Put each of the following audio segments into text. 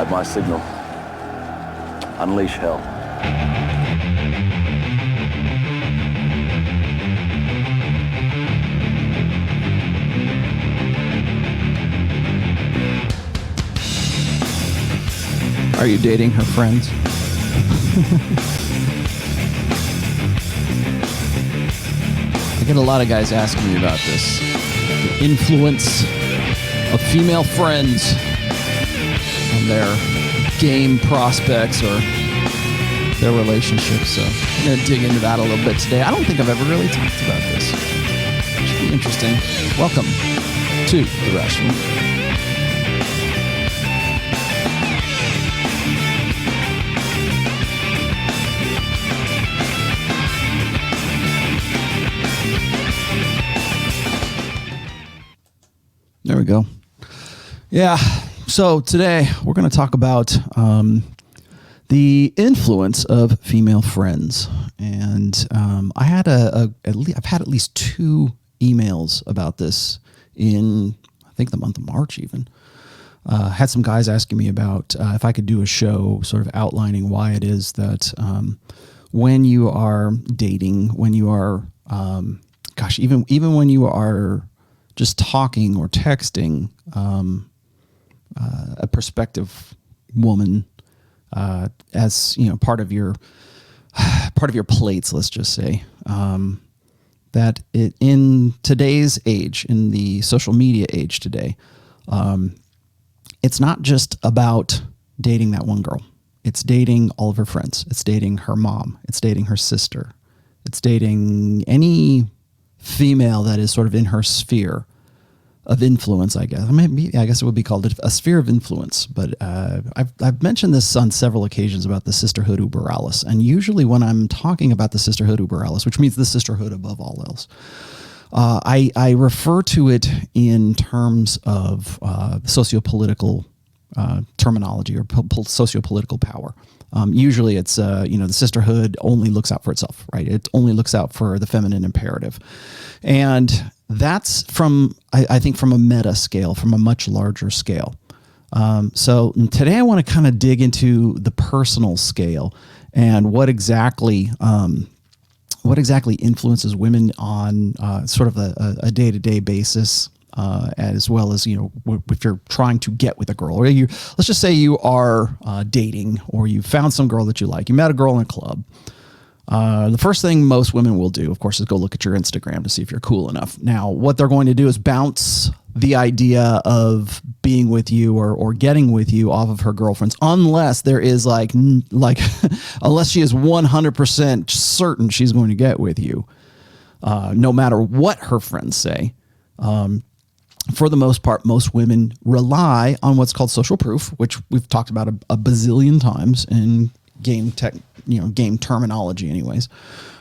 At my signal, unleash hell. Are you dating her friends? I get a lot of guys asking me about this. The influence of female friends on their game prospects or their relationships. So I'm going to dig into that a little bit today. I don't think I've ever really talked about this. It should be interesting. Welcome to The Rational. There we go. Yeah. So today we're going to talk about the influence of female friends, and I've had at least 2 emails about this in I think the month of March. Even had some guys asking me about if I could do a show sort of outlining why it is that when you are dating, when you are even when you are just talking or texting a prospective woman, as you know, part of your plates, let's just say, that in today's age, in the social media age today, it's not just about dating that one girl. It's dating all of her friends. It's dating her mom. It's dating her sister. It's dating any female that is sort of in her sphere of influence, I guess. I guess it would be called a sphere of influence. But I've mentioned this on several occasions about the sisterhood uber alles. And usually when I'm talking about the sisterhood uber alles, which means the sisterhood above all else, I refer to it in terms of sociopolitical terminology or sociopolitical power. Usually it's, the sisterhood only looks out for itself, right? It only looks out for the feminine imperative. And that's I think from a meta scale, from a much larger scale. So today I want to kind of dig into the personal scale and what exactly influences women on sort of a day-to-day basis. As well as, if you're trying to get with a girl, or let's just say you are dating, or you found some girl that you like. You met a girl in a club. The first thing most women will do, of course, is go look at your Instagram to see if you're cool enough. Now, what they're going to do is bounce the idea of being with you or getting with you off of her girlfriends, unless there is unless she is 100% certain she's going to get with you, no matter what her friends say. For the most part, most women rely on what's called social proof, which we've talked about a bazillion times in game terminology anyways.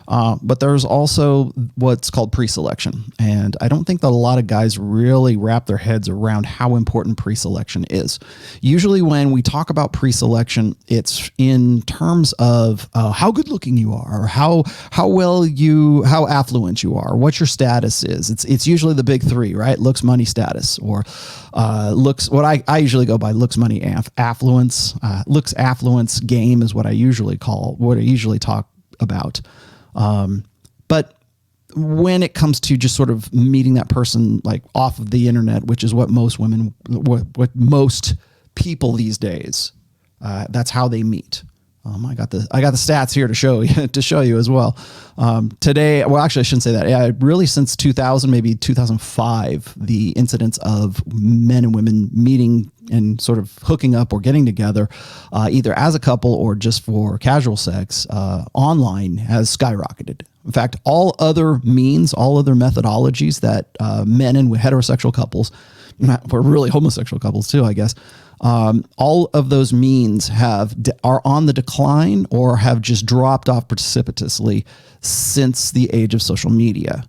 But there's also what's called pre-selection. And I don't think that a lot of guys really wrap their heads around how important pre-selection is. Usually when we talk about pre-selection, it's in terms of how good looking you are, or how affluent you are, what your status is. It's usually the big 3, right? Looks, money, status, or looks. What I usually go by: looks, money, affluence. Looks, affluence, game is what I usually talk about. But when it comes to just sort of meeting that person like off of the internet, which is what most women, what most people these days, that's how they meet. I got the stats here to show you as well. Today, well, actually I shouldn't say that. Yeah, really since 2000, maybe 2005, the incidence of men and women meeting and sort of hooking up or getting together, either as a couple or just for casual sex, online has skyrocketed. In fact, all other methodologies that men and heterosexual couples, or really homosexual couples too, I guess, all of those means are on the decline or have just dropped off precipitously since the age of social media.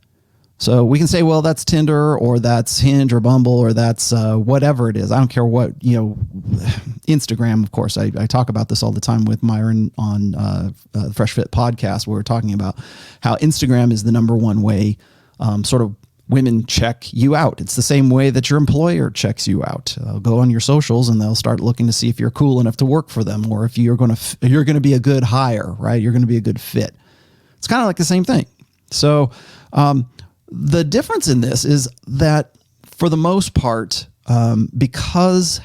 So we can say, well, that's Tinder or that's Hinge or Bumble or that's whatever it is. I don't care what, Instagram, of course. I talk about this all the time with Myron on the Fresh Fit podcast, where we're talking about how Instagram is the number one way, sort of women check you out. It's the same way that your employer checks you out. They'll go on your socials and they'll start looking to see if you're cool enough to work for them, or if you're going to be a good hire, right? You're going to be a good fit. It's kind of like the same thing. So the difference in this is that for the most part, because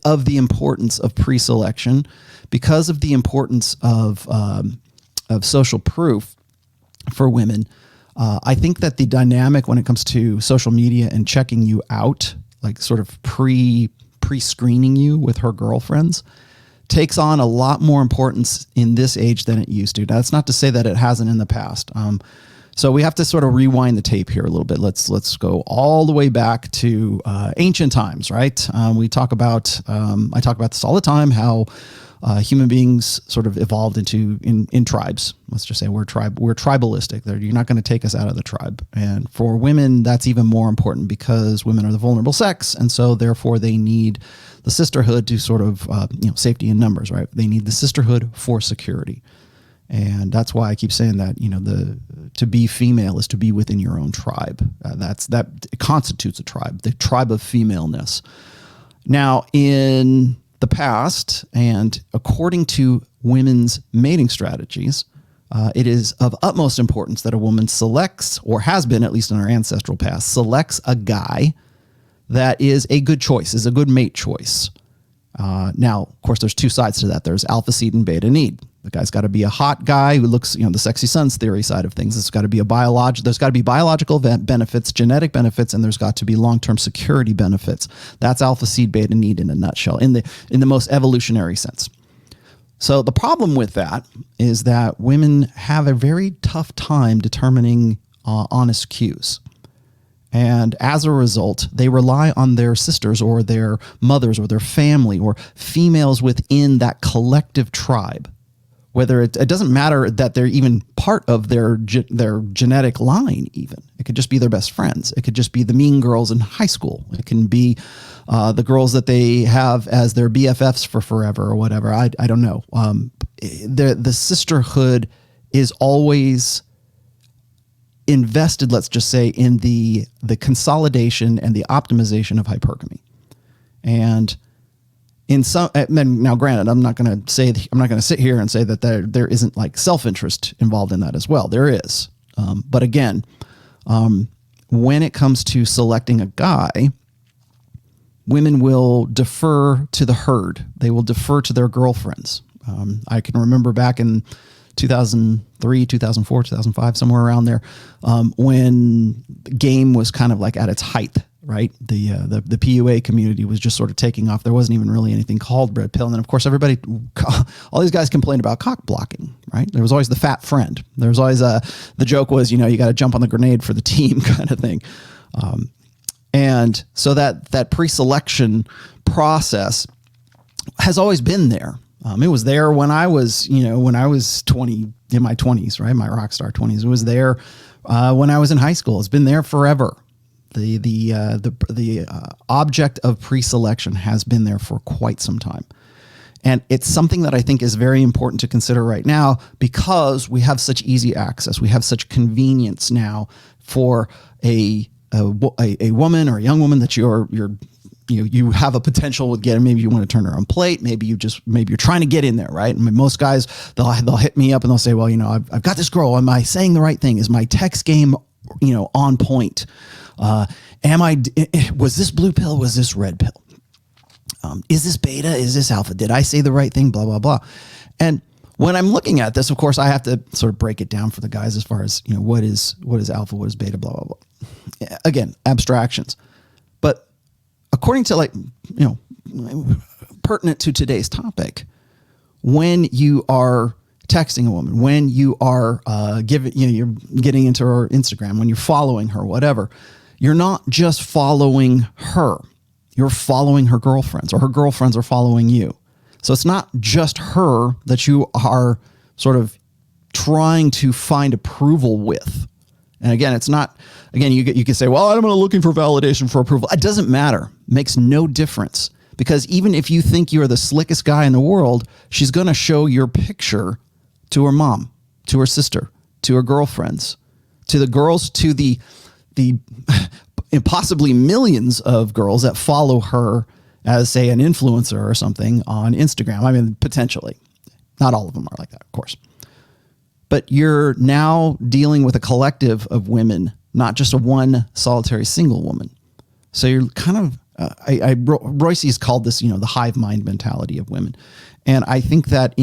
of the importance of pre-selection, because of the importance of social proof for women, I think that the dynamic when it comes to social media and checking you out, like sort of pre-screening you with her girlfriends, takes on a lot more importance in this age than it used to. Now, that's not to say that it hasn't in the past. So we have to sort of rewind the tape here a little bit. Let's go all the way back to ancient times, right? I talk about this all the time, how human beings sort of evolved in tribes. Let's just say we're tribalistic. You're not going to take us out of the tribe. And for women, that's even more important because women are the vulnerable sex, and so therefore they need the sisterhood to sort of safety in numbers, right? They need the sisterhood for security. And that's why I keep saying that, to be female is to be within your own tribe. That constitutes a tribe, the tribe of femaleness. Now, in the past, and according to women's mating strategies, it is of utmost importance that a woman selects, or has been, at least in our ancestral past, selects a guy that is a good choice, is a good mate choice. Now, of course, there's two sides to that. There's alpha seed and beta need. The guy's got to be a hot guy who looks, the sexy sons theory side of things. There's got to be biological benefits, genetic benefits, and there's got to be long-term security benefits. That's alpha seed, beta need in a nutshell, in the most evolutionary sense. So the problem with that is that women have a very tough time determining honest cues. And as a result, they rely on their sisters or their mothers or their family or females within that collective tribe. Whether it doesn't matter that they're even part of their genetic line even. It could just be their best friends. It could just be the mean girls in high school. It can be the girls that they have as their BFFs for forever or whatever. I don't know. The sisterhood is always invested, let's just say, in the consolidation and the optimization of hypergamy. And now, granted, I'm not going to sit here and say that there isn't like self-interest involved in that as well. There is. But again, when it comes to selecting a guy, women will defer to the herd. They will defer to their girlfriends. I can remember back in 2003, 2004, 2005, somewhere around there, when the game was kind of like at its height. Right, the PUA community was just sort of taking off. There wasn't even really anything called red pill, and then of course all these guys complained about cock blocking. Right, there was always the fat friend. There was always the joke was you got to jump on the grenade for the team kind of thing, and so that pre-selection process has always been there. It was there when I was 20, in my 20s, right, my rock star 20s. It was there when I was in high school. It's been there forever. The object of pre-selection has been there for quite some time. And it's something that I think is very important to consider right now because we have such easy access. We have such convenience now for a woman or a young woman that you have a potential with getting. Maybe you want to turn her on plate. Maybe you're trying to get in there, right? I mean, most guys, they'll hit me up and they'll say, well, I've got this girl. Am I saying the right thing? Is my text game, on point? Was this blue pill? Was this red pill? Is this beta? Is this alpha? Did I say the right thing? Blah, blah, blah. And when I'm looking at this, of course, I have to sort of break it down for the guys as far as, what is alpha? What is beta? Blah, blah, blah. Again, abstractions. But according to pertinent to today's topic, when you are texting a woman, when you are you're getting into her Instagram, when you're following her, whatever, you're not just following her. You're following her girlfriends, or her girlfriends are following you. So it's not just her that you are sort of trying to find approval with. And again, it's not, you can say, well, I'm not looking for validation for approval. It doesn't matter. It makes no difference. Because even if you think you're the slickest guy in the world, she's going to show your picture to her mom, to her sister, to her girlfriends, to the girls, to the and possibly millions of girls that follow her as, say, an influencer or something on Instagram. I mean, potentially. Not all of them are like that, of course. But you're now dealing with a collective of women, not just a one solitary single woman. So you're kind of, Royce's called this, the hive mind mentality of women. And I think that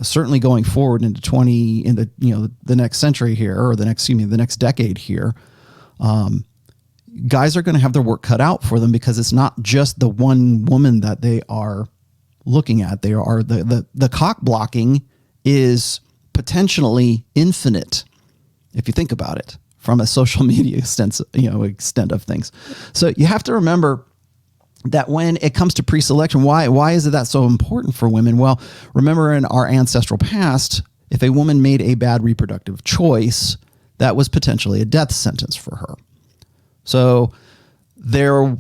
certainly going forward into the next century here, or the next decade here, guys are going to have their work cut out for them, because it's not just the one woman that they are looking at. They are the cock blocking is potentially infinite, if you think about it from a social media extent of things. So you have to remember that when it comes to pre-selection, why is it that so important for women? Well, remember in our ancestral past, if a woman made a bad reproductive choice, that was potentially a death sentence for her. So there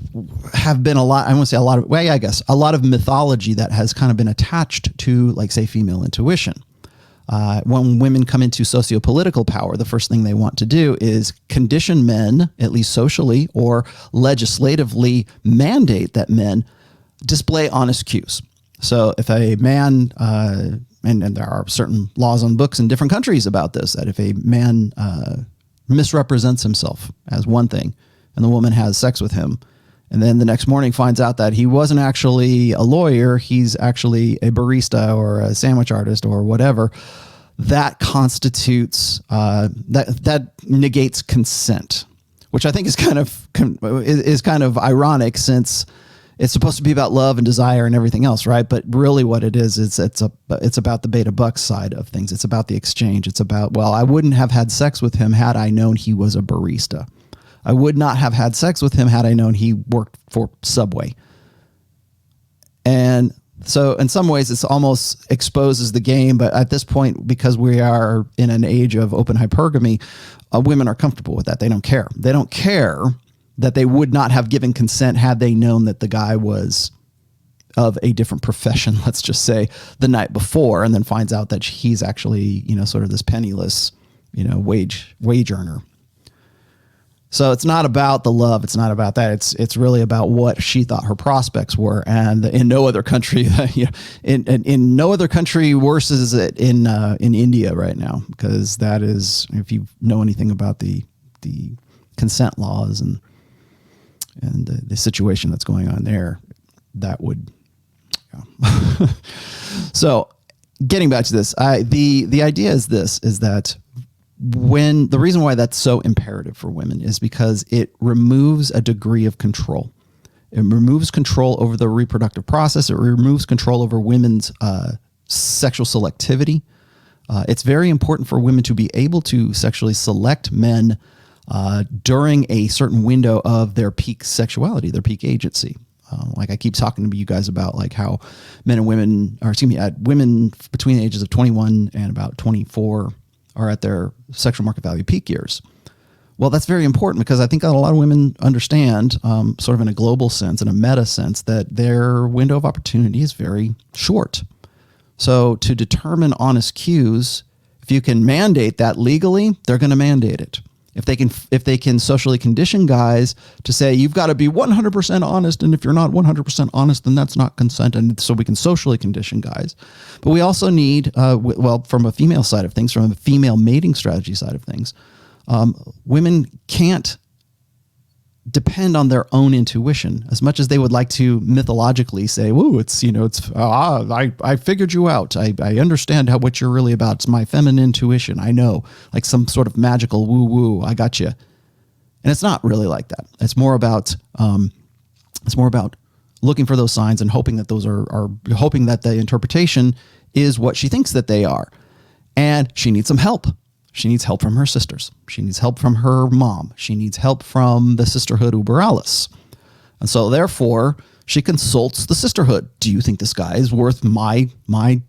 have been a lot of mythology that has kind of been attached to, like, say, female intuition. When women come into socio-political power, the first thing they want to do is condition men, at least socially or legislatively mandate that men display honest cues. So if a man, and there are certain laws on books in different countries about this, that if a man misrepresents himself as one thing and the woman has sex with him, and then the next morning finds out that he wasn't actually a lawyer, he's actually a barista or a sandwich artist or whatever, that constitutes, that negates consent, which I think is kind of ironic, since it's supposed to be about love and desire and everything else, right? But really what it is, it's about the beta buck side of things. It's about the exchange. It's about, well, I wouldn't have had sex with him had I known he was a barista. I would not have had sex with him had I known he worked for Subway. And so in some ways it's almost exposes the game, but at this point, because we are in an age of open hypergamy, women are comfortable with that. They don't care. They don't care that they would not have given consent had they known that the guy was of a different profession, let's just say, the night before, and then finds out that he's actually, sort of this penniless, wage earner. So it's not about the love. It's not about that. It's really about what she thought her prospects were. And in no other country, in no other country worse is it in India right now, because that is, if you know anything about the consent laws and the situation that's going on there, that would. Yeah. So getting back to this, the idea is that the reason why that's so imperative for women is because it removes a degree of control. It removes control over the reproductive process. It removes control over women's sexual selectivity. It's very important for women to be able to sexually select men during a certain window of their peak sexuality, their peak agency. Like I keep talking to you guys about, like, how men and women, women between the ages of 21 and about 24 are at their sexual market value peak years. Well, that's very important, because I think that a lot of women understand, sort of in a global sense, in a meta sense, that their window of opportunity is very short. So to determine honest cues, if you can mandate that legally, they're going to mandate it. If they can socially condition guys to say, you've got to be 100% honest, and if you're not 100% honest, then that's not consent. And so we can socially condition guys. But we also need, from a female side of things, from a female mating strategy side of things, women can't depend on their own intuition as much as they would like to mythologically say, "Woo, I figured you out. I understand what you're really about. It's my feminine intuition. I know," like some sort of magical woo woo. I got you. And it's not really like that. It's more about looking for those signs and hoping that those are hoping that the interpretation is what she thinks that they are. And she needs some help. She needs help from her sisters. She needs help from her mom. She needs help from the sisterhood uber alles. And so therefore, she consults the sisterhood. Do you think this guy is worth my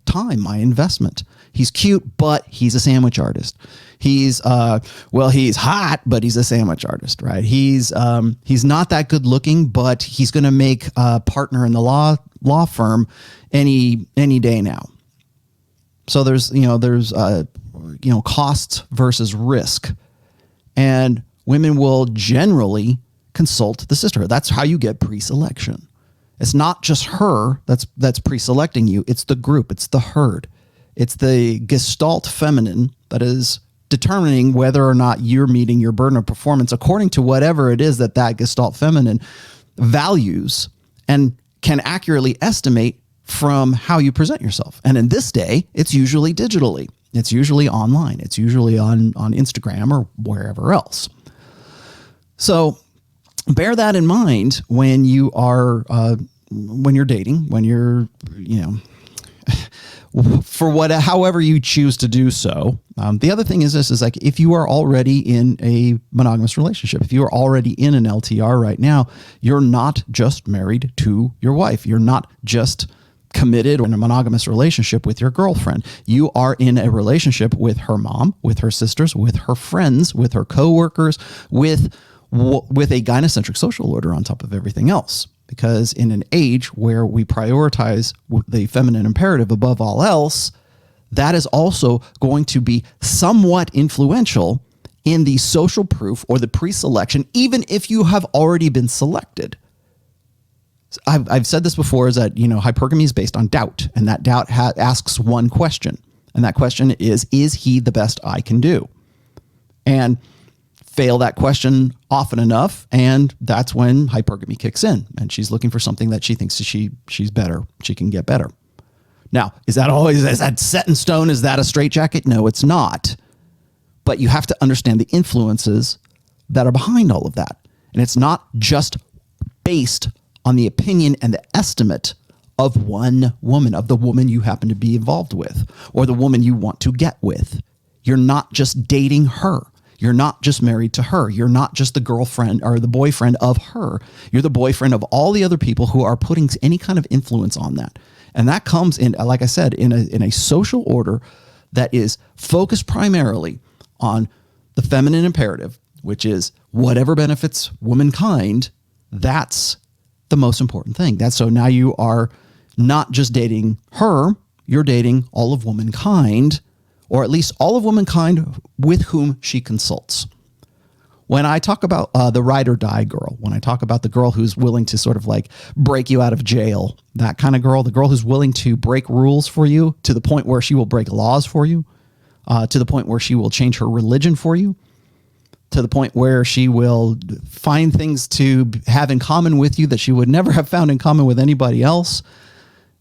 time, my investment? He's cute, but he's a sandwich artist. He's hot, but he's a sandwich artist, right? He's not that good looking, but he's going to make a partner in the law firm any day now. So there's cost versus risk, and women will generally consult the sisterhood. That's how you get pre-selection. It's not just her that's pre-selecting you. It's the group. It's the herd. It's the Gestalt feminine that is determining whether or not you're meeting your burden of performance according to whatever it is that Gestalt feminine values and can accurately estimate from how you present yourself. And in this day, it's usually digitally. It's usually online. It's usually on Instagram or wherever else. So bear that in mind when you are when you're dating, when you're, for however you choose to do so. The other thing is this is like, if you are already in a monogamous relationship, if you are already in an LTR right now, you're not just married to your wife. You're not just committed or in a monogamous relationship with your girlfriend. You are in a relationship with her mom, with her sisters, with her friends, with her coworkers, with a gynocentric social order on top of everything else. Because in an age where we prioritize the feminine imperative above all else, that is also going to be somewhat influential in the social proof or the pre-selection, even if you have already been selected. I've said this before, is that, hypergamy is based on doubt, and that doubt asks one question. And that question is he the best I can do? And fail that question often enough, and that's when hypergamy kicks in, and she's looking for something that she thinks she's better, she can get better. Now, is that set in stone? Is that a straitjacket? No, it's not. But you have to understand the influences that are behind all of that. And it's not just based on the opinion and the estimate of one woman, of the woman you happen to be involved with, or the woman you want to get with. You're not just dating her. You're not just married to her. You're not just the girlfriend or the boyfriend of her. You're the boyfriend of all the other people who are putting any kind of influence on that. And that comes in, like I said, in a social order that is focused primarily on the feminine imperative, which is whatever benefits womankind. That's the most important thing. So now you are not just dating her, you're dating all of womankind, or at least all of womankind with whom she consults. When I talk about the ride or die girl, when I talk about the girl who's willing to sort of like break you out of jail, that kind of girl, the girl who's willing to break rules for you to the point where she will break laws for you, to the point where she will change her religion for you, to the point where she will find things to have in common with you that she would never have found in common with anybody else.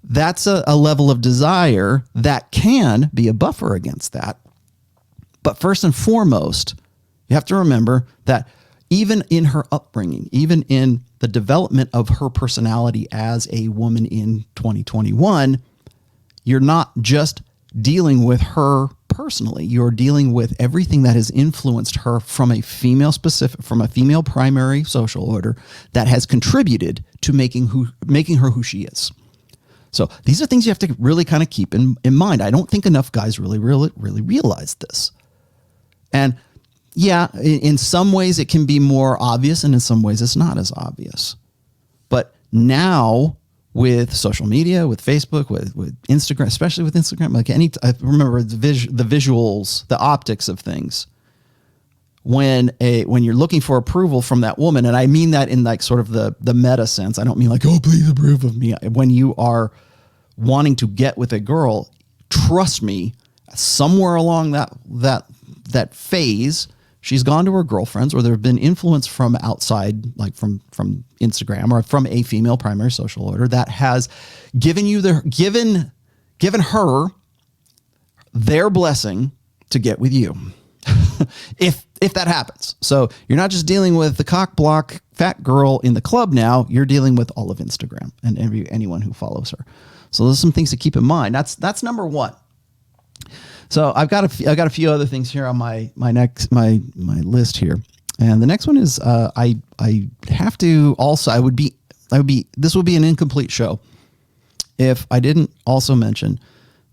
That's a level of desire that can be a buffer against that. But first and foremost, you have to remember that even in her upbringing, even in the development of her personality as a woman in 2021, you're not just dealing with her personally. You're dealing with everything that has influenced her from a female primary social order that has contributed to making her who she is. So these are things you have to really kind of keep in mind. I don't think enough guys really realize this. And yeah, in some ways it can be more obvious, and in some ways it's not as obvious. But now with social media, with Facebook, with Instagram, especially with Instagram, I remember the visuals, the optics of things. When you're looking for approval from that woman, and I mean that in like sort of the meta sense. I don't mean like, oh, please approve of me. When you are wanting to get with a girl, trust me, somewhere along that phase, she's gone to her girlfriends, or there have been influence from outside, like from Instagram or from a female primary social order that has given her their blessing to get with you. If that happens. So you're not just dealing with the cock block fat girl in the club now, you're dealing with all of Instagram and anyone who follows her. So there's some things to keep in mind. That's number one. So I've got a few other things here on my list here. And the next one is I have to also this would be an incomplete show if I didn't also mention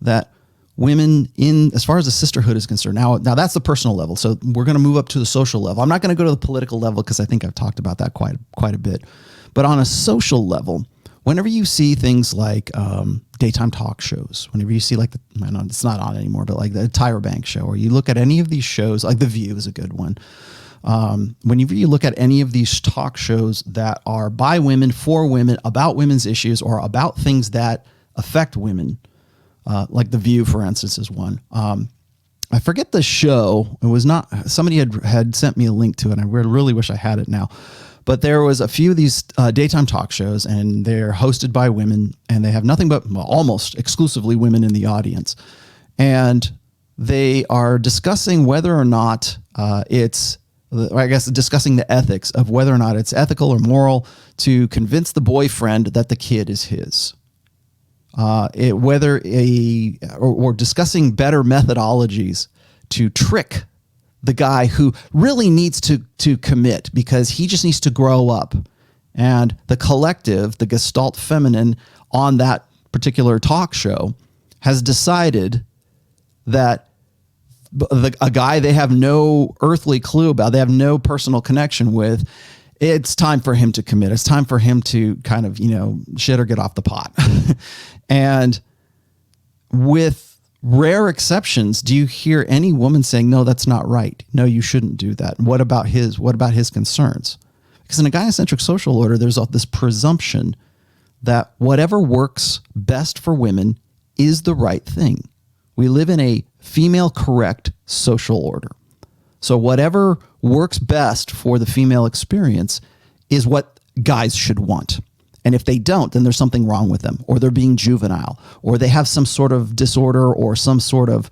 that women as far as the sisterhood is concerned. Now that's the personal level. So we're going to move up to the social level. I'm not going to go to the political level because I think I've talked about that quite a bit. But on a social level, whenever you see things like daytime talk shows, whenever you see like it's not on anymore, but like the Tyra Banks show, or you look at any of these shows, like The View is a good one. Whenever you look at any of these talk shows that are by women, for women, about women's issues, or about things that affect women, like The View, for instance, is one. I forget the show. It was not, somebody had sent me a link to it, and I really wish I had it now. But there was a few of these daytime talk shows, and they're hosted by women, and they have nothing but almost exclusively women in the audience. And they are discussing whether or not discussing the ethics of whether or not it's ethical or moral to convince the boyfriend that the kid is his. Or discussing better methodologies to trick the guy who really needs to commit because he just needs to grow up. And the collective, the Gestalt feminine on that particular talk show has decided that a guy they have no earthly clue about, they have no personal connection with, it's time for him to commit. It's time for him to kind of, shit or get off the pot. And with rare exceptions, do you hear any woman saying, no, that's not right. No, you shouldn't do that. What about his concerns? Because in a gynocentric social order, there's this presumption that whatever works best for women is the right thing. We live in a female correct social order. So whatever works best for the female experience is what guys should want. And if they don't, then there's something wrong with them, or they're being juvenile, or they have some sort of disorder or some sort of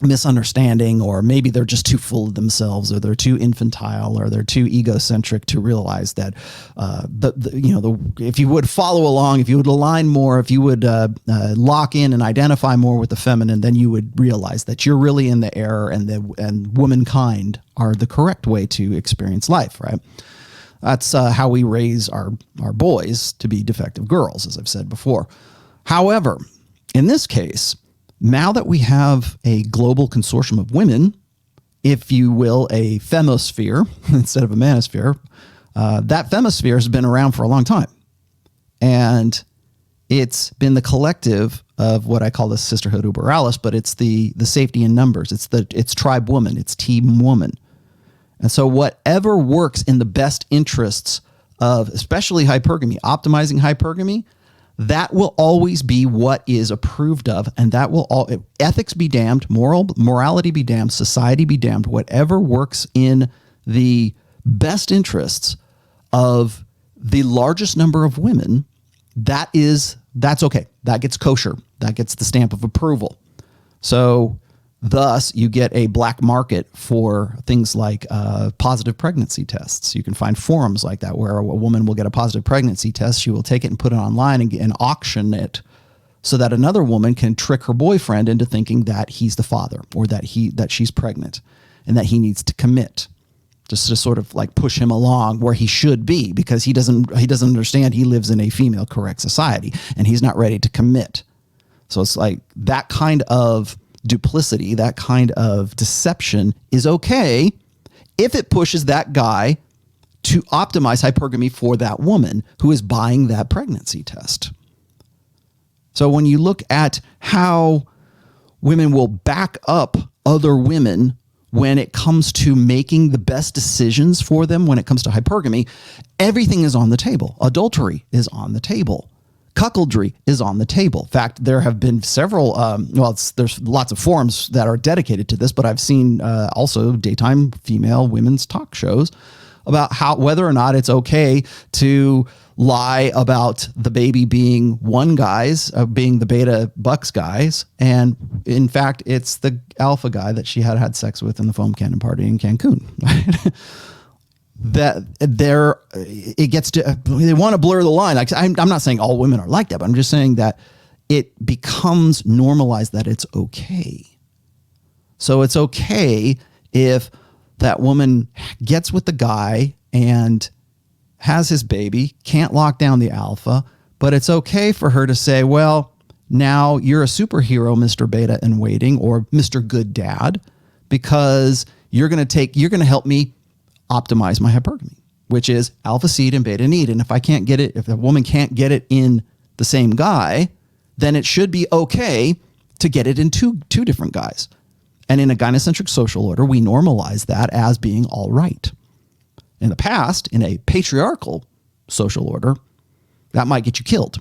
misunderstanding, or maybe they're just too full of themselves, or they're too infantile, or they're too egocentric to realize that if you would follow along, if you would align more, if you would lock in and identify more with the feminine, then you would realize that you're really in the error, and womankind are the correct way to experience life, right? That's how we raise our boys to be defective girls, as I've said before. However, in this case, now that we have a global consortium of women, if you will, a femosphere instead of a manosphere, that femosphere has been around for a long time. And it's been the collective of what I call the sisterhood uber alles, but it's the safety in numbers. It's tribe woman. It's team woman. And so whatever works in the best interests of especially hypergamy, optimizing hypergamy, that will always be what is approved of. And that will ethics be damned, morality be damned, society be damned, whatever works in the best interests of the largest number of women, that's okay. That gets kosher. That gets the stamp of approval. So thus, you get a black market for things like positive pregnancy tests. You can find forums like that where a woman will get a positive pregnancy test. She will take it and put it online and auction it so that another woman can trick her boyfriend into thinking that he's the father, or that she's pregnant and that he needs to commit, just to sort of like push him along where he should be, because he doesn't understand he lives in a female correct society and he's not ready to commit. So it's like that kind of duplicity, that kind of deception is okay if it pushes that guy to optimize hypergamy for that woman who is buying that pregnancy test. So when you look at how women will back up other women when it comes to making the best decisions for them, when it comes to hypergamy, everything is on the table. Adultery is on the table. Cuckoldry is on the table. In fact, there have been several, there's lots of forums that are dedicated to this, but I've seen also daytime female women's talk shows about whether or not it's okay to lie about the baby being one guy's, being the beta Bucks guy's. And in fact, it's the alpha guy that she had sex with in the foam cannon party in Cancun. Right? That they want to blur the line. Like, I'm not saying all women are like that, but I'm just saying that it becomes normalized that it's okay. So it's okay if that woman gets with the guy and has his baby, can't lock down the alpha, but it's okay for her to say, well, now you're a superhero, Mr. Beta in waiting, or Mr. Good Dad, because you're going to help me optimize my hypergamy, which is alpha seed and beta need. And if a woman can't get it in the same guy, then it should be okay to get it in two different guys. And in a gynocentric social order, we normalize that as being all right. In the past, in a patriarchal social order, that might get you killed.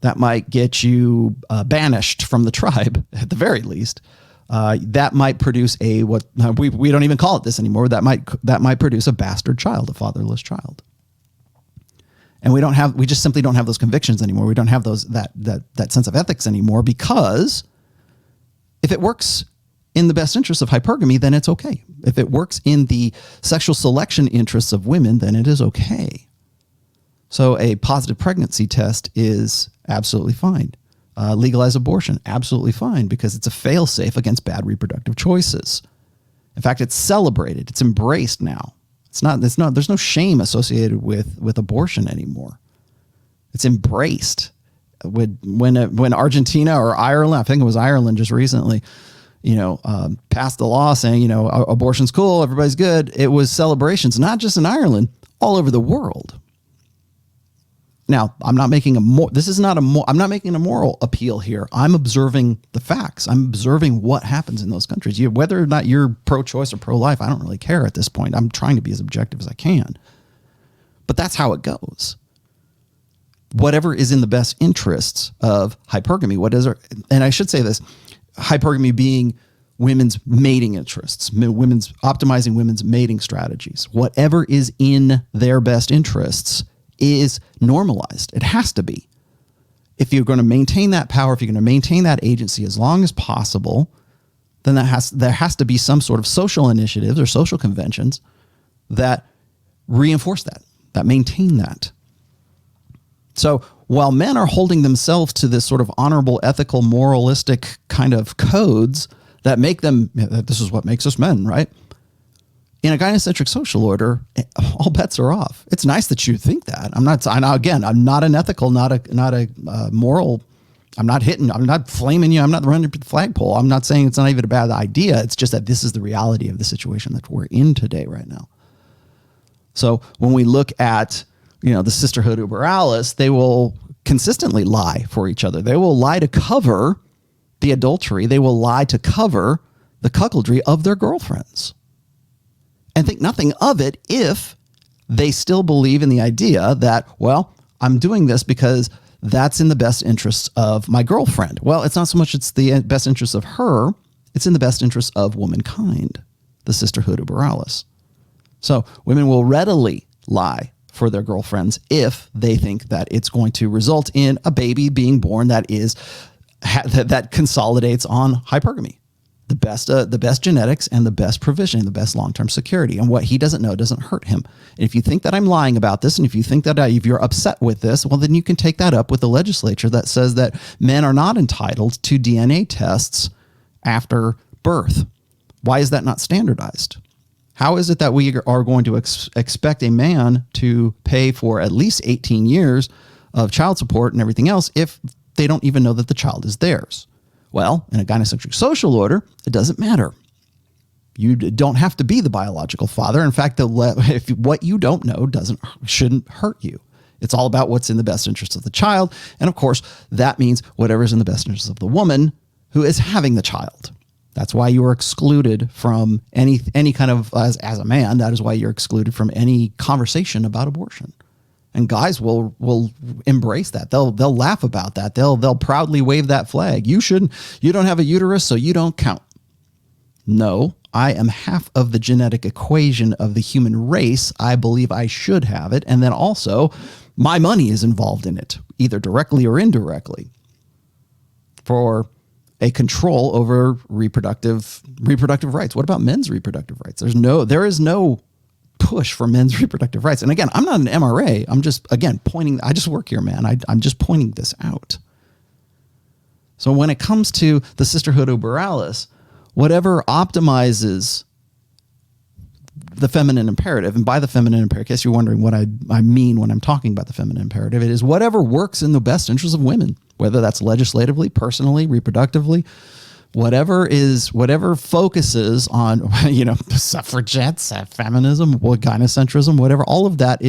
That might get you banished from the tribe, at the very least. That might produce what we don't even call it this anymore. That might produce a bastard child, a fatherless child. And we just simply don't have those convictions anymore. We don't have that sense of ethics anymore, because if it works in the best interests of hypergamy, then it's okay. If it works in the sexual selection interests of women, then it is okay. So a positive pregnancy test is absolutely fine. Legalize abortion, absolutely fine, because it's a fail-safe against bad reproductive choices. In fact, it's celebrated. It's embraced now. There's no shame associated with abortion anymore. It's embraced. When Argentina or Ireland, I think it was Ireland just recently, passed the law saying, abortion's cool, everybody's good. It was celebrations, not just in Ireland, all over the world. Now, I'm not making I'm not making a moral appeal here. I'm observing the facts. I'm observing what happens in those countries. Whether or not you're pro-choice or pro-life, I don't really care at this point. I'm trying to be as objective as I can. But that's how it goes. Whatever is in the best interests of hypergamy, and I should say this, hypergamy being women's mating interests, optimizing women's mating strategies. Whatever is in their best interests is normalized. It has to be. If you're going to maintain that power, if you're going to maintain that agency as long as possible, then there has to be some sort of social initiatives or social conventions that reinforce that maintain that. So while men are holding themselves to this sort of honorable, ethical, moralistic kind of codes that make them, this is what makes us men, right? In a gynocentric social order, all bets are off. It's nice that you think that. I'm not an ethical, not a moral. I'm not flaming you. I'm not running the flagpole. I'm not saying it's not even a bad idea. It's just that this is the reality of the situation that we're in today, right now. So when we look at, the sisterhood uber alles, they will consistently lie for each other. They will lie to cover the adultery. They will lie to cover the cuckoldry of their girlfriends. And think nothing of it if they still believe in the idea that, well, I'm doing this because that's in the best interests of my girlfriend. Well, it's not so much it's the best interests of her, it's in the best interests of womankind, the sisterhood uber alles. So women will readily lie for their girlfriends if they think that it's going to result in a baby being born that consolidates on hypergamy. The best genetics and the best provision, the best long-term security. And what he doesn't know doesn't hurt him. And if you think that I'm lying about this, and if you think that if you're upset with this, well, then you can take that up with the legislature that says that men are not entitled to DNA tests after birth. Why is that not standardized? How is it that we are going to expect a man to pay for at least 18 years of child support and everything else if they don't even know that the child is theirs? Well, in a gynocentric social order, it doesn't matter. You don't have to be the biological father. In fact, if what you don't know shouldn't hurt you. It's all about what's in the best interest of the child. And of course, that means whatever's in the best interest of the woman who is having the child. That's why you are excluded from any kind of, as a man, that is why you're excluded from any conversation about abortion. And guys will embrace that. They'll laugh about that. They'll proudly wave that flag. You don't have a uterus, so you don't count. No, I am half of the genetic equation of the human race. I believe I should have it. And then also my money is involved in it, either directly or indirectly, for a control over reproductive rights. What about men's reproductive rights? There is no push for men's reproductive rights. And again, I'm not an MRA. I'm just, pointing, I just work here, man. I'm just pointing this out. So when it comes to the sisterhood uber alles, whatever optimizes the feminine imperative, and by the feminine imperative, I guess you're wondering what I mean when I'm talking about the feminine imperative, it is whatever works in the best interest of women, whether that's legislatively, personally, reproductively, whatever focuses on, suffragettes, feminism, gynocentrism, whatever, all of that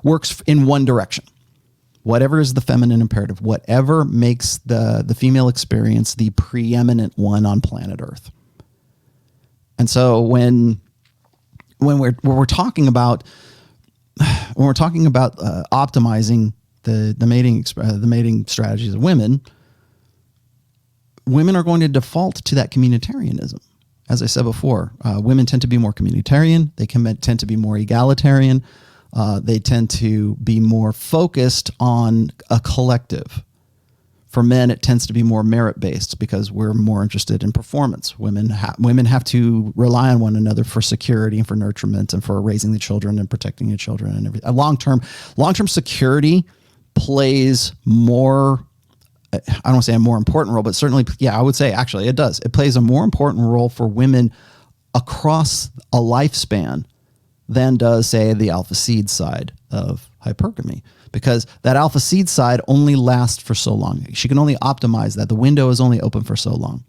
works in one direction. Whatever is the feminine imperative, whatever makes the female experience the preeminent one on planet Earth. And so when we're talking about optimizing the mating strategies of women are going to default to that communitarianism. As I said before, women tend to be more communitarian. They tend to be more egalitarian. They tend to be more focused on a collective. For men, it tends to be more merit-based because we're more interested in performance. Women have to rely on one another for security and for nurturement and for raising the children and protecting the children and everything. Long-term security plays more, I don't want to say a more important role, but certainly, yeah, I would say actually it does. It plays a more important role for women across a lifespan than does, say, the alpha seed side of hypergamy, because that alpha seed side only lasts for so long. She can only optimize that. The window is only open for so long.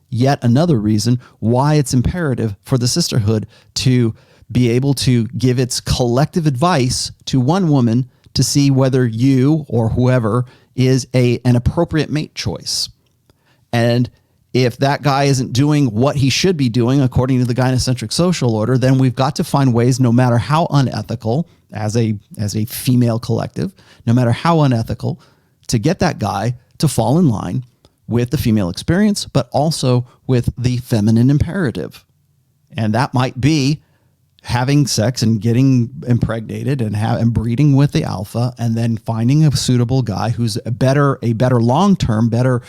Yet another reason why it's imperative for the sisterhood to be able to give its collective advice to one woman to see whether you or whoever is an appropriate mate choice. And if that guy isn't doing what he should be doing according to the gynocentric social order, then we've got to find ways, no matter how unethical, as a female collective, no matter how unethical, to get that guy to fall in line with the female experience, but also with the feminine imperative. And that might be having sex and getting impregnated and breeding with the alpha, and then finding a suitable guy who's a better long-term, better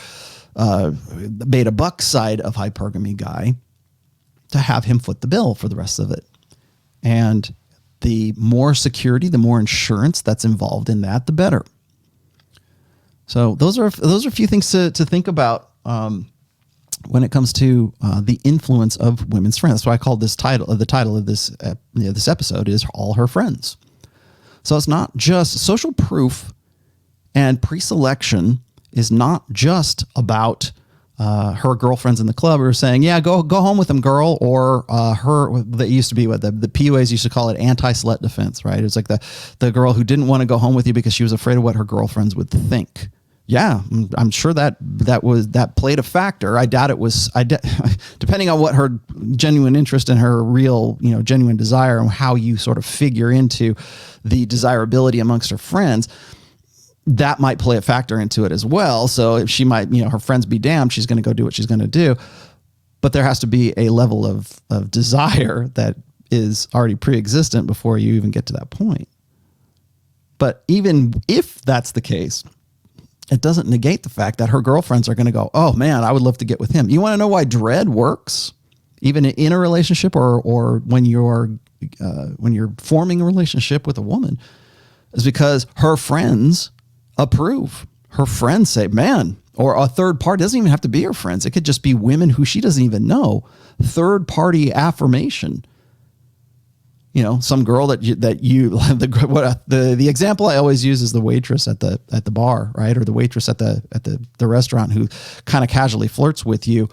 beta buck side of hypergamy guy to have him foot the bill for the rest of it. And the more security, the more insurance that's involved in that, the better. So those are a few things to think about when it comes to the influence of women's friends. That's why I called the title of this this episode is All Her Friends. So it's not just social proof and pre-selection is not just about her girlfriends in the club who are saying, yeah, go home with them, girl, or her, that used to be what the PUAs used to call it, anti-slut defense, right? It's like the girl who didn't want to go home with you because she was afraid of what her girlfriends would think. Yeah, I'm sure that played a factor. I doubt it was, depending on what her genuine interest and her real, genuine desire and how you sort of figure into the desirability amongst her friends, that might play a factor into it as well. So if she might, her friends be damned, she's going to go do what she's going to do. But there has to be a level of desire that is already pre-existent before you even get to that point. But even if that's the case, it doesn't negate the fact that her girlfriends are going to go, oh man, I would love to get with him. You want to know why dread works, even in a relationship or when you're forming a relationship with a woman, is because her friends approve. Her friends say, man, or a third party, doesn't even have to be her friends. It could just be women who she doesn't even know. Third party affirmation. Some girl the example I always use is the waitress at the bar, right? Or the waitress at the restaurant who kind of casually flirts with you,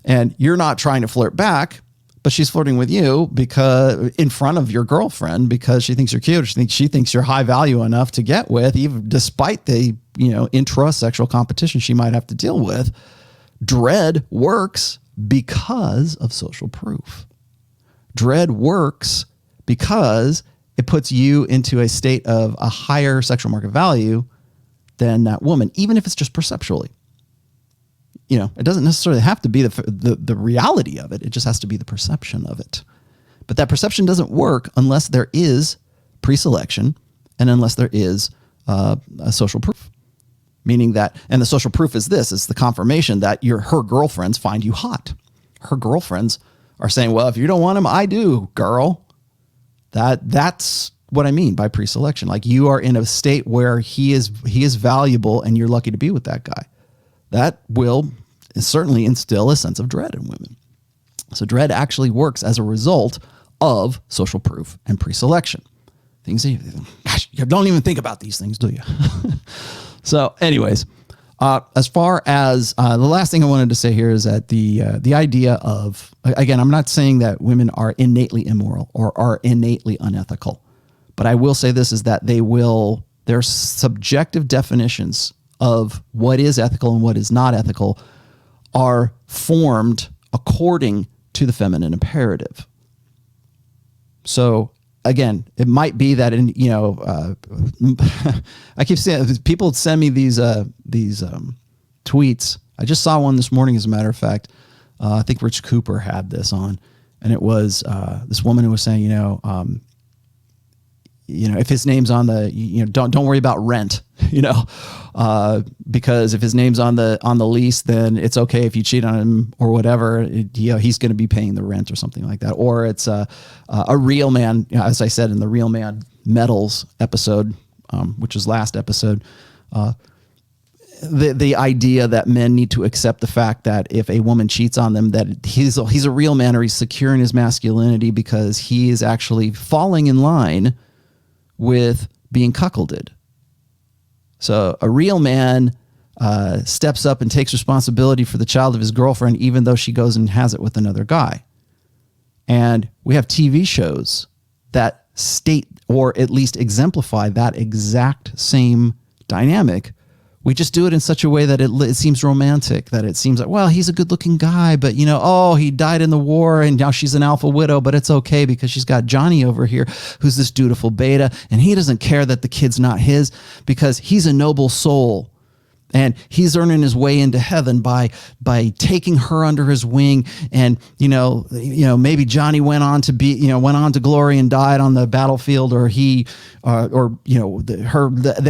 and you're not trying to flirt back, but she's flirting with you because in front of your girlfriend because she thinks you're cute. She thinks you're high value enough to get with, even despite the intra-sexual competition she might have to deal with. Dread works because of social proof. Dread works because it puts you into a state of a higher sexual market value than that woman, even if it's just perceptually. It doesn't necessarily have to be the reality of it. It just has to be the perception of it. But that perception doesn't work unless there is pre-selection and unless there is a social proof. Meaning that, and the social proof is this, it's the confirmation that her girlfriends find you hot. Her girlfriends are saying, well, if you don't want him, I do, girl. That's what I mean by pre-selection. Like, you are in a state where he is valuable and you're lucky to be with that guy. That will certainly instill a sense of dread in women. So dread actually works as a result of social proof and pre-selection. Things that you don't even think about these things, do you? So anyways, as far as the last thing I wanted to say here is that the idea of, again, I'm not saying that women are innately immoral or are innately unethical, but I will say this is that their subjective definitions of what is ethical and what is not ethical are formed according to the feminine imperative. So again, it might be that I keep saying people send me these tweets. I just saw one this morning, as a matter of fact. I think Rich Cooper had this on, and it was this woman who was saying, if his name's on the, don't worry about rent, because if his name's on the lease, then it's okay if you cheat on him or whatever. He's going to be paying the rent or something like that. Or it's a real man, as I said in the Real Man Metals episode, which was last episode. The idea that men need to accept the fact that if a woman cheats on them, that he's a real man, or he's secure in his masculinity because he is actually falling in line with being cuckolded. So a real man steps up and takes responsibility for the child of his girlfriend, even though she goes and has it with another guy. And we have TV shows that state, or at least exemplify, that exact same dynamic. We just do it in such a way that it seems romantic, that it seems like, well, he's a good looking guy, but he died in the war and now she's an alpha widow, but it's okay because she's got Johnny over here who's this dutiful beta, and he doesn't care that the kid's not his because he's a noble soul. And he's earning his way into heaven by taking her under his wing. And, maybe Johnny went on to glory and died on the battlefield, or the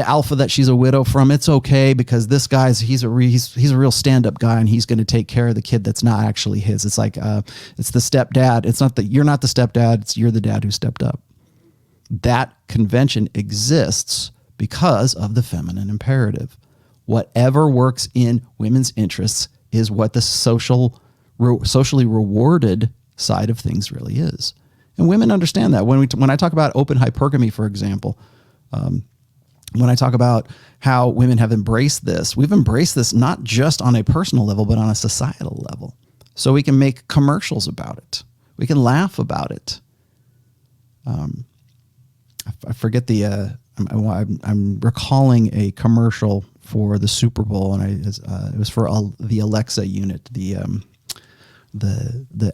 alpha that she's a widow from. It's okay because this guy's, he's a real stand-up guy, and he's going to take care of the kid that's not actually his. It's like, it's the stepdad. It's not that you're not the stepdad. You're the dad who stepped up. That convention exists because of the feminine imperative. Whatever works in women's interests is what the socially rewarded side of things really is. And women understand that. When I talk about open hypergamy, for example, when I talk about how women have embraced this, we've embraced this not just on a personal level, but on a societal level. So we can make commercials about it. We can laugh about it. I forget I'm recalling a commercial for the Super Bowl, and it was for the Alexa unit, the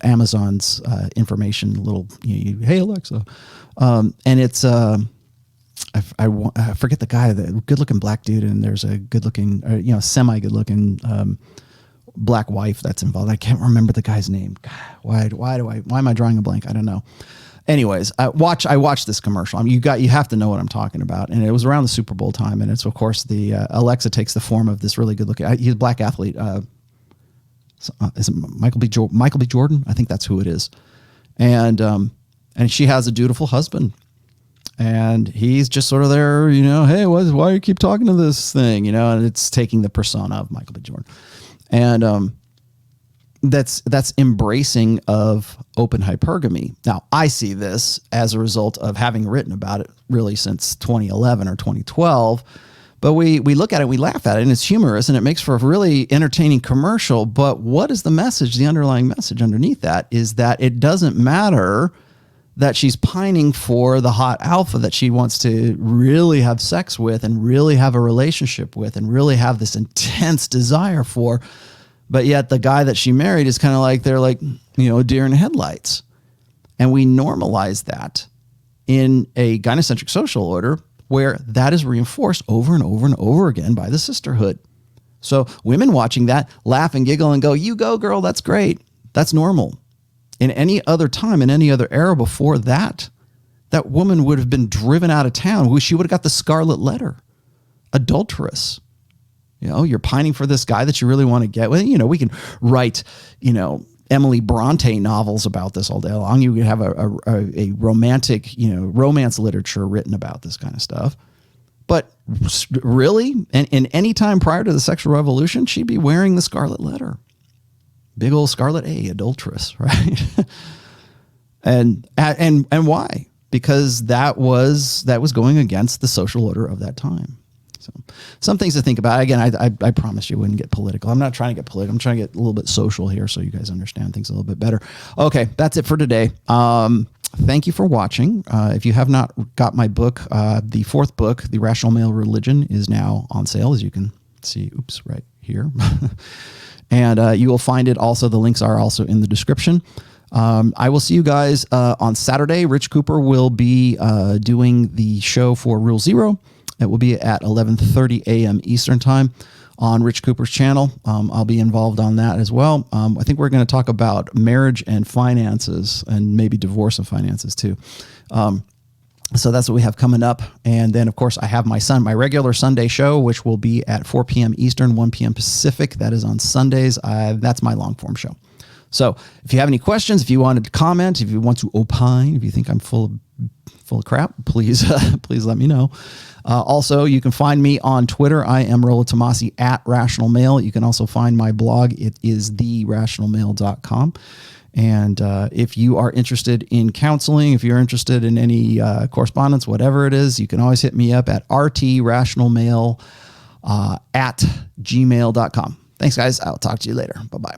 Amazon's information little, hey Alexa, and it's I forget the guy, the good looking black dude, and there's a good looking semi good looking black wife that's involved. I can't remember the guy's name. God, why am I drawing a blank? I don't know. Anyways, I watched this commercial. I mean, you have to know what I'm talking about. And it was around the Super Bowl time. And it's, of course, the Alexa takes the form of this really good looking, he's a black athlete. Is it Michael B. Jordan? I think that's who it is. And she has a dutiful husband. And he's just sort of there, hey, why do you keep talking to this thing? And it's taking the persona of Michael B. Jordan. And that's embracing of open hypergamy. Now, I see this as a result of having written about it really since 2011 or 2012. But we look at it, we laugh at it, and it's humorous, and it makes for a really entertaining commercial. But what is the message? The underlying message underneath that is that it doesn't matter that she's pining for the hot alpha that she wants to really have sex with and really have a relationship with and really have this intense desire for. But yet the guy that she married is kind of like, they're like, a deer in headlights. And we normalize that in a gynocentric social order where that is reinforced over and over and over again by the sisterhood. So women watching that laugh and giggle and go, you go, girl, that's great. That's normal. In any other time, in any other era before that, that woman would have been driven out of town. She would have got the scarlet letter. Adulteress. You're pining for this guy that you really want to get with. We can write, Emily Bronte novels about this all day long. You could have a romantic, romance literature written about this kind of stuff. But really, and in any time prior to the sexual revolution, she'd be wearing the scarlet letter. Big old scarlet A, adulteress, right? and why? Because that was going against the social order of that time. So some things to think about. Again, I promised you wouldn't get political. I'm not trying to get political. I'm trying to get a little bit social here so you guys understand things a little bit better. Okay, that's it for today. Thank you for watching. If you have not got my book, the fourth book, The Rational Male Religion, is now on sale, as you can see. Oops, right here. And you will find it also. The links are also in the description. I will see you guys on Saturday. Rich Cooper will be doing the show for Rule Zero. It will be at 11:30 a.m. Eastern time on Rich Cooper's channel. I'll be involved on that as well. I think we're going to talk about marriage and finances, and maybe divorce and finances too. So that's what we have coming up. And then, of course, I have my regular Sunday show, which will be at 4 p.m. Eastern, 1 p.m. Pacific. That is on Sundays. That's my long form show. So if you have any questions, if you wanted to comment, if you want to opine, if you think I'm full of crap, please please let me know. Also, you can find me on Twitter. I am Rollo Tomassi at RationalMale. You can also find my blog. It is therationalmale.com. And if you are interested in counseling, if you're interested in any correspondence, whatever it is, you can always hit me up at rtrationalmale at gmail.com. Thanks, guys. I'll talk to you later. Bye-bye.